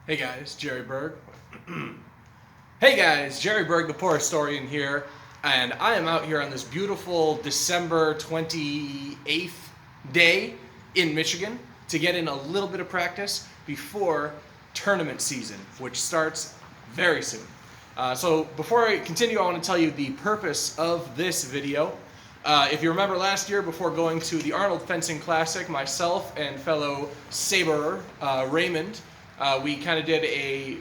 Hey guys, Jerry Berg. Hey guys, Jerry Berg, the poor historian here, and I am out here on this beautiful December 28th day in Michigan to get in a little bit of practice before tournament season, which starts very soon. So before I continue, I want to tell you the purpose of this video. If you remember last year, before going to the Arnold Fencing Classic, myself and fellow saberer Raymond, we kind of did a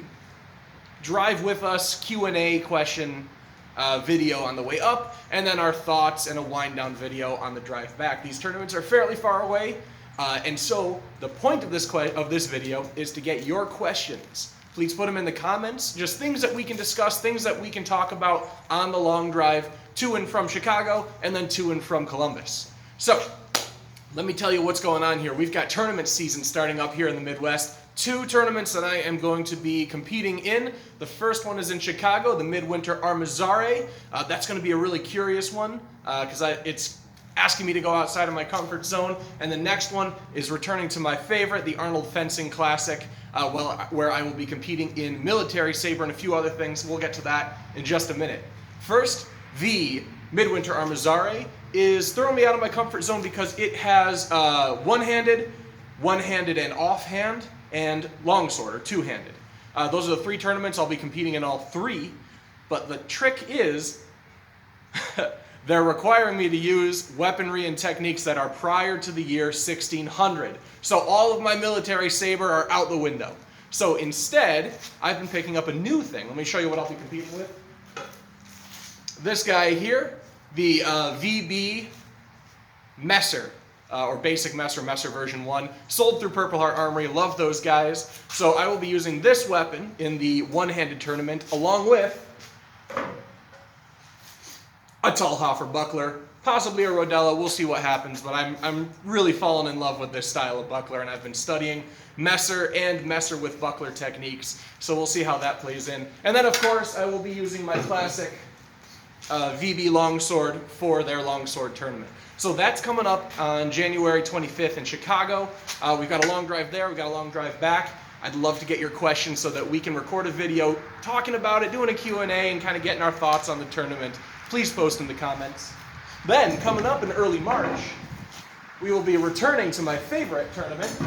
drive with us Q&A question video on the way up, and then our thoughts and a wind down video on the drive back. These tournaments are fairly far away, and so the point of this video is to get your questions. Please put them in the comments, just things that we can discuss, things that we can talk about on the long drive to and from Chicago and then to and from Columbus. So let me tell you what's going on here. We've got tournament season starting up here in the Midwest. 2 tournaments that I am going to be competing in. The first one is in Chicago, the Midwinter Armizare. That's going to be a really curious one because it's asking me to go outside of my comfort zone. And the next one is returning to my favorite, the Arnold Fencing Classic, where I will be competing in military saber and a few other things. We'll get to that in just a minute. First, the Midwinter Armizare is throwing me out of my comfort zone because it has one-handed and offhand, and longsword, or two-handed. Those are the 3 tournaments. I'll be competing in all 3, but the trick is they're requiring me to use weaponry and techniques that are prior to the year 1600. So all of my military saber are out the window. So instead, I've been picking up a new thing. Let me show you what I'll be competing with. This guy here, the VB Messer. Or Basic Messer version 1, sold through Purple Heart Armory. Love those guys. So I will be using this weapon in the one-handed tournament, along with a Talhofer buckler, possibly a Rodella. We'll see what happens, but I'm really falling in love with this style of buckler, and I've been studying Messer and Messer with buckler techniques, so we'll see how that plays in. And then, of course, I will be using my classic VB longsword for their longsword tournament. So that's coming up on January 25th in Chicago. We've got a long drive there, we've got a long drive back. I'd love to get your questions so that we can record a video talking about it, doing a Q&A, and kind of getting our thoughts on the tournament. Please post in the comments. Then, coming up in early March, we will be returning to my favorite tournament,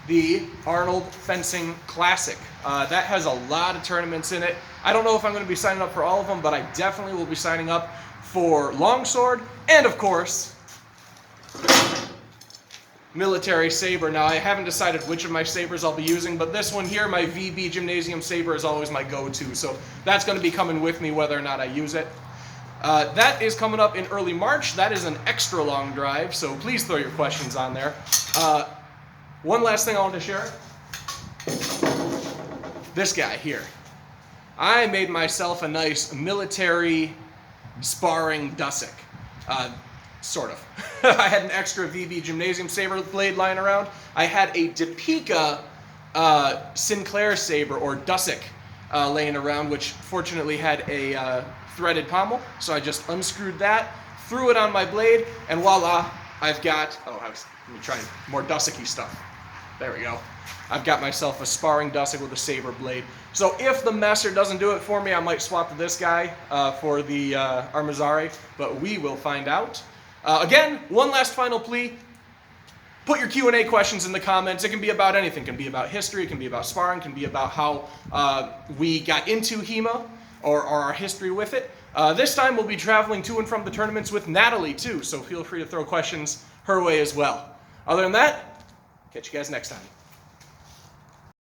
the Arnold Fencing Classic. That has a lot of tournaments in it. I don't know if I'm going to be signing up for all of them, but I definitely will be signing up for longsword and, of course, military saber. Now, I haven't decided which of my sabers I'll be using, but this one here, my VB Gymnasium saber, is always my go-to. So that's going to be coming with me whether or not I use it. That is coming up in early March. That is an extra long drive, so please throw your questions on there. One last thing I want to share. This guy here. I made myself a nice military sparring dusik. Sort of. I had an extra VB Gymnasium saber blade lying around. I had a Topeka Sinclair saber, or dusik, laying around, which fortunately had a threaded pommel. So I just unscrewed that, threw it on my blade, and voila, I've got, let me try more dusik-y stuff. There we go. I've got myself a sparring dusik with a saber blade. So if the Messer doesn't do it for me, I might swap to this guy for the Armizare, but we will find out. Again, one last final plea. Put your Q&A questions in the comments. It can be about anything. It can be about history. It can be about sparring. It can be about how we got into HEMA or our history with it. This time we'll be traveling to and from the tournaments with Natalie too, so feel free to throw questions her way as well. Other than that, catch you guys next time.